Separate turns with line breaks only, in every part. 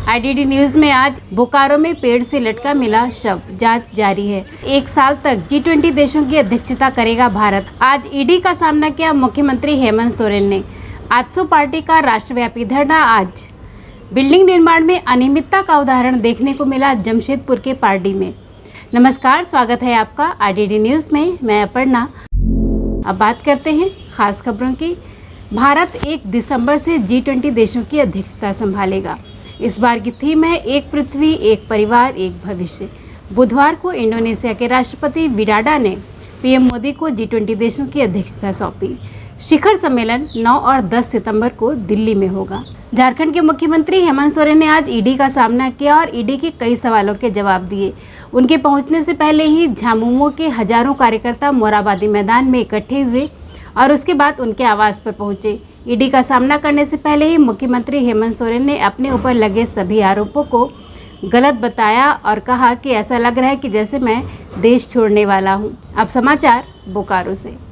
IDD news में आज बोकारो में पेड़ से लटका मिला शव, जांच जारी है। 1 साल तक G20 देशों की अध्यक्षता करेगा भारत। आज ईडी का सामना किया मुख्यमंत्री हेमंत सोरेन ने। आजसू पार्टी का राष्ट्रव्यापी धरना आज। बिल्डिंग निर्माण में अनियमितता का उदाहरण देखने को मिला जमशेदपुर के पारडी में। नमस्कार, स्वागत है आपका आईडीडी न्यूज में। मैं अपर्णा। अब बात करते हैं खास खबरों की। भारत 1 दिसंबर से G20 देशों की अध्यक्षता संभालेगा। इस बार की थीम है एक पृथ्वी, एक परिवार, एक भविष्य। बुधवार को इंडोनेशिया के राष्ट्रपति विडाडा ने पीएम मोदी को G20 देशों की अध्यक्षता सौंपी। शिखर सम्मेलन 9 और 10 सितंबर को दिल्ली में होगा। झारखंड के मुख्यमंत्री हेमंत सोरेन ने आज ईडी का सामना किया और ईडी के कई सवालों के जवाब दिए। उनके पहुंचने से पहले ही झामुमो के हजारों कार्यकर्ता मोराबादी मैदान में इकट्ठे हुए और उसके बाद उनके आवास पर पहुंचे। ईडी का सामना करने से पहले ही मुख्यमंत्री हेमंत सोरेन ने अपने ऊपर लगे सभी आरोपों को गलत बताया और कहा कि ऐसा लग रहा है कि जैसे मैं देश छोड़ने वाला हूं। अब समाचार बोकारो से।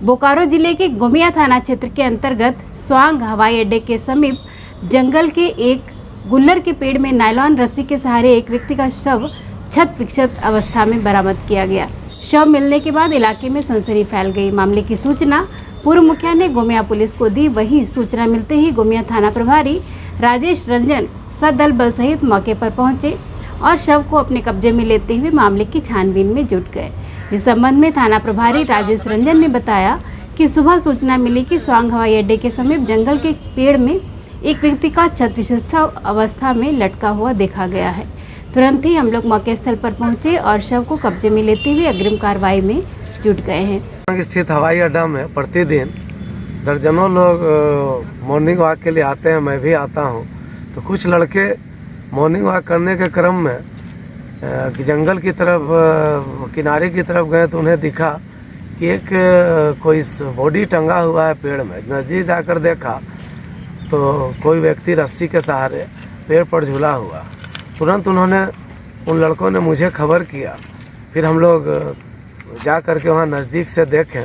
बोकारो जिले के गोमिया थाना क्षेत्र के अंतर्गत स्वांग हवाई अड्डे के समीप जंगल के एक गुल्लर के पेड़ में नायलॉन रस्सी के सहारे एक व्यक्ति का शव क्षत विक्षत अवस्था में बरामद किया गया। शव मिलने के बाद इलाके में सनसनी फैल गई। मामले की सूचना पूर्व मुखिया ने गोमिया पुलिस को दी। वहीं सूचना मिलते ही गोमिया थाना प्रभारी राजेश रंजन सदल बल सहित मौके पर पहुंचे और शव को अपने कब्जे में लेते हुए मामले की छानबीन में जुट गए। इस संबंध में थाना प्रभारी राजेश रंजन ने बताया कि सुबह सूचना मिली कि स्वांग हवाई अड्डे के समीप जंगल के पेड़ में एक व्यक्ति का क्षत विक्षत अवस्था में लटका हुआ देखा गया है। तुरंत ही हम लोग मौके स्थल पर पहुंचे और शव को कब्जे में लेते हुए अग्रिम कार्रवाई में जुट गए हैं।
स्थित हवाई अड्डा में प्रतिदिन दर्जनों लोग मॉर्निंग वॉक के लिए आते हैं, मैं भी आता हूं। तो कुछ लड़के मॉर्निंग वॉक करने के क्रम में जंगल की तरफ किनारे की तरफ गए तो उन्हें दिखा कि एक कोई बॉडी टंगा हुआ है पेड़ में। नज़दीक जाकर देखा तो कोई व्यक्ति रस्सी के सहारे पेड़ पर झूला हुआ। तुरंत उन लड़कों ने मुझे खबर किया। फिर हम लोग जा कर के वहाँ नज़दीक से देखें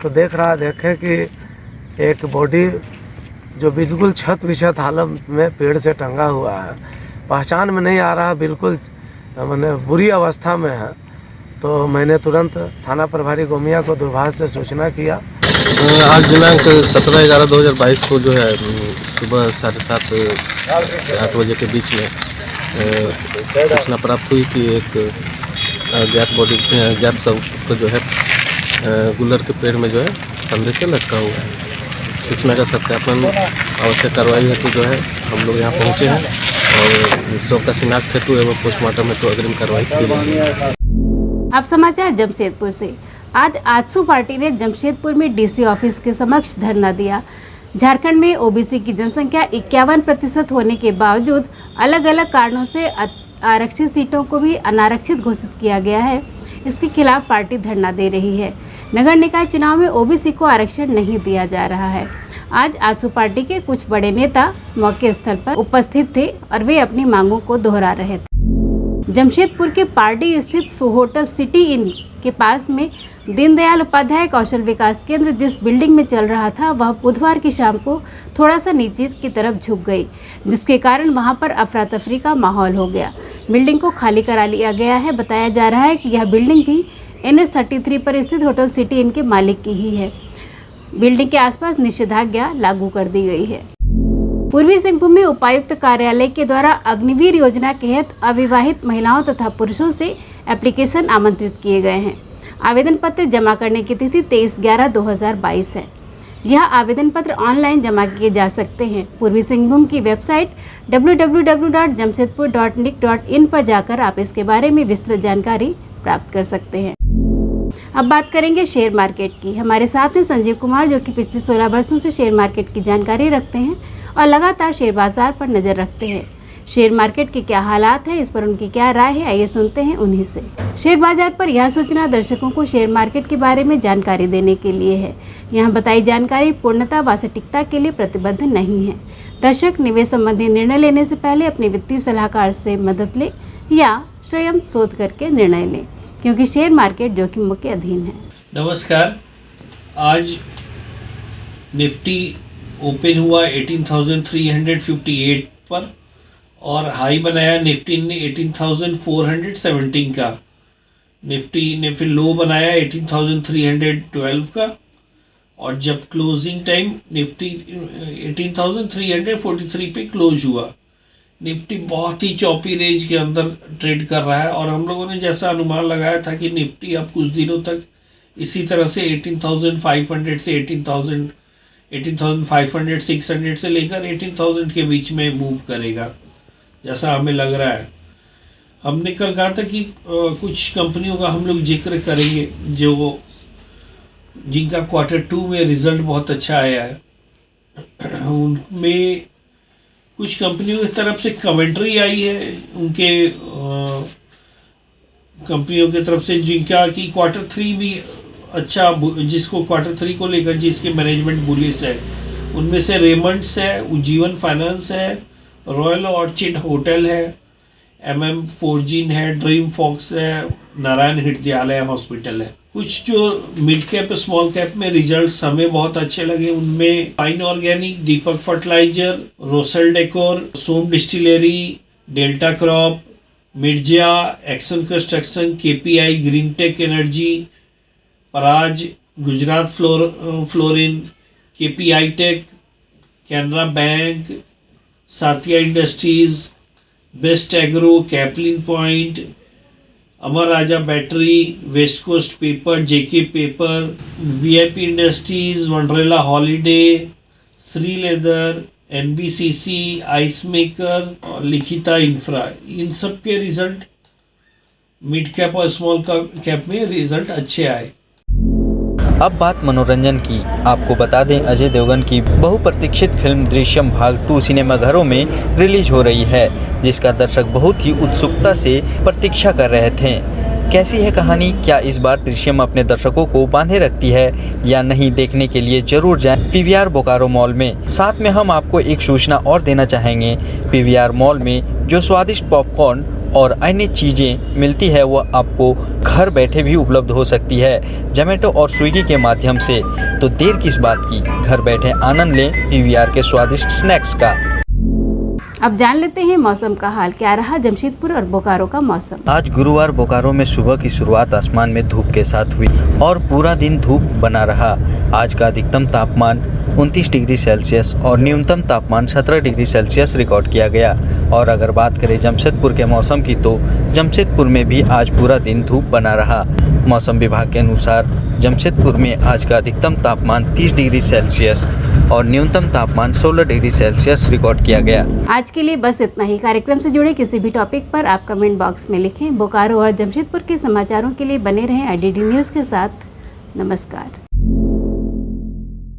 तो देखें कि एक बॉडी जो बिल्कुल क्षत विक्षत हालत में पेड़ से टंगा हुआ है। पहचान में नहीं आ रहा, बिल्कुल मैंने बुरी अवस्था में है। तो मैंने तुरंत थाना प्रभारी गोमिया को दूरभाष से सूचना किया।
आज दिनांक 17/11/2022 को जो है सुबह 7:30 से 8 बजे के बीच में सूचना प्राप्त हुई कि एक ज्ञात शव को जो है गुल्लर के पेड़ में जो है फंदे से लटका हुआ है। सूचना का सत्यापन आवश्यक कार्रवाई हेतु जो है हम लोग यहाँ पहुँचे हैं और शव का शिनाख्त हेतु एवं पोस्टमार्टम हेतु अग्रिम कार्रवाई की गई।
अब समाचार जमशेदपुर से। आज आजसू पार्टी ने जमशेदपुर में डीसी ऑफिस के समक्ष धरना दिया। झारखंड में ओबीसी की जनसंख्या 51% होने के बावजूद अलग अलग कारणों से आरक्षित सीटों को भी अनारक्षित घोषित किया गया है। इसके खिलाफ पार्टी धरना दे रही है। नगर निकाय चुनाव में ओबीसी को आरक्षण नहीं दिया जा रहा है। आज आजसू पार्टी के कुछ बड़े नेता मौके स्थल पर उपस्थित थे और वे अपनी मांगों को दोहरा रहे थे। जमशेदपुर के पारडी स्थित होटल सिटी इन के पास में दीनदयाल उपाध्याय कौशल विकास केंद्र जिस बिल्डिंग में चल रहा था वह बुधवार की शाम को थोड़ा सा नीचे की तरफ झुक गई, जिसके कारण वहां पर अफरा तफरी का माहौल हो गया। बिल्डिंग को खाली करा लिया गया है। बताया जा रहा है कि यह बिल्डिंग भी NH33 पर स्थित होटल सिटी इन के मालिक की ही है। बिल्डिंग के आसपास निषेधाज्ञा लागू कर दी गई है। पूर्वी सिंहभूम में उपायुक्त कार्यालय के द्वारा अग्निवीर योजना के तहत अविवाहित महिलाओं तथा पुरुषों से एप्लीकेशन आमंत्रित किए गए हैं। आवेदन पत्र जमा करने की तिथि 23/11/2022 है। यह आवेदन पत्र ऑनलाइन जमा किए जा सकते हैं। पूर्वी सिंहभूम की वेबसाइट www.jamshedpur.nic.in पर जाकर आप इसके बारे में विस्तृत जानकारी प्राप्त कर सकते हैं। अब बात करेंगे शेयर मार्केट की। हमारे साथ हैं संजीव कुमार, जो कि पिछले 16 वर्षों से शेयर मार्केट की जानकारी रखते हैं और लगातार शेयर बाजार पर नजर रखते हैं। शेयर मार्केट के क्या हालात हैं, इस पर उनकी क्या राय है, आइए सुनते हैं उन्हीं से। शेयर बाजार पर यह सूचना दर्शकों को शेयर मार्केट के बारे में जानकारी देने के लिए है। यहाँ बताई जानकारी पूर्णता व सटीकता के लिए प्रतिबद्ध नहीं है। दर्शक निवेश संबंधी निर्णय लेने से पहले अपने वित्तीय सलाहकार से मदद लें या स्वयं शोध करके निर्णय लें, क्योंकि शेयर मार्केट जोखिमों के अधीन है।
नमस्कार। आज निफ्टी ओपन हुआ 18,358 पर और हाई बनाया निफ्टी ने 18,417 का, निफ्टी ने फिर लो बनाया 18,312 का, और जब क्लोजिंग टाइम निफ्टी 18,343 पे क्लोज हुआ। निफ्टी बहुत ही चौपी रेंज के अंदर ट्रेड कर रहा है और हम लोगों ने जैसा अनुमान लगाया था कि निफ्टी अब कुछ दिनों तक इसी तरह से 18,500 से 18,500 600 से लेकर 18,000 के बीच में मूव करेगा, जैसा हमें लग रहा है। हमने कल कहा था कि कुछ कंपनियों का हम लोग जिक्र करेंगे जो जिनका Q2 में रिजल्ट बहुत अच्छा आया है। उनमें कुछ कंपनियों की तरफ से कमेंट्री आई है, उनके कंपनियों की तरफ से जिनका कि Q3 भी अच्छा, जिसको Q3 को लेकर जिसके मैनेजमेंट बुलिश है, उनमें से रेमंड्स है, उज्जीवन फाइनेंस है, रॉयल ऑर्चिड होटल है, MM फोर्जिन है, ड्रीम फॉक्स है, नारायण हृदयालय हॉस्पिटल है। कुछ जो मिड कैप स्मॉल कैप में रिजल्ट्स हमें बहुत अच्छे लगे, उनमें fine organic, Deepak fertiliser, Rossell decor, Som distillery, delta crop, Mirza, एक्सन construction, KPI, green tech energy, पराज, Gujarat fluorine, KPI tech, Canara bank, Sathiya industries, best agro, Caplin point, Amara Raja battery, west coast paper, JK paper, VIP industries, Wonderla holiday, Shri leather, NBCC, ice maker और Likhitha infra, इन सब के result mid cap और small cap में result अच्छे आए।
अब बात मनोरंजन की। आपको बता दें, अजय देवगन की बहुप्रतीक्षित फिल्म दृश्यम भाग 2 सिनेमाघरों में रिलीज हो रही है, जिसका दर्शक बहुत ही उत्सुकता से प्रतीक्षा कर रहे थे। कैसी है कहानी, क्या इस बार दृश्यम अपने दर्शकों को बांधे रखती है या नहीं, देखने के लिए जरूर जाएं PVR बोकारो मॉल में। साथ में हम आपको एक सूचना और देना चाहेंगे, PVR मॉल में जो स्वादिष्ट पॉपकॉर्न और अन्य चीज़ें मिलती है वो आपको घर बैठे भी उपलब्ध हो सकती है जोमेटो और स्विगी के माध्यम से। तो देर किस बात की, घर बैठे आनंद लें PVR के स्वादिष्ट स्नैक्स का।
अब जान लेते हैं मौसम का हाल। क्या रहा जमशेदपुर और बोकारो का मौसम।
आज गुरुवार बोकारो में सुबह की शुरुआत आसमान में धूप के साथ हुई और पूरा दिन धूप बना रहा। आज का अधिकतम तापमान 29 डिग्री सेल्सियस और न्यूनतम तापमान 17 डिग्री सेल्सियस रिकॉर्ड किया गया। और अगर बात करें जमशेदपुर के मौसम की, तो जमशेदपुर में भी आज पूरा दिन धूप बना रहा। मौसम विभाग के अनुसार जमशेदपुर में आज का अधिकतम तापमान 30 डिग्री सेल्सियस और न्यूनतम तापमान 16 डिग्री सेल्सियस रिकॉर्ड किया गया।
आज के लिए बस इतना ही। कार्यक्रम से जुड़े किसी भी टॉपिक पर आप कमेंट बॉक्स में लिखें। बोकारो और जमशेदपुर के समाचारों के लिए बने रहें IDD न्यूज़ के साथ। नमस्कार।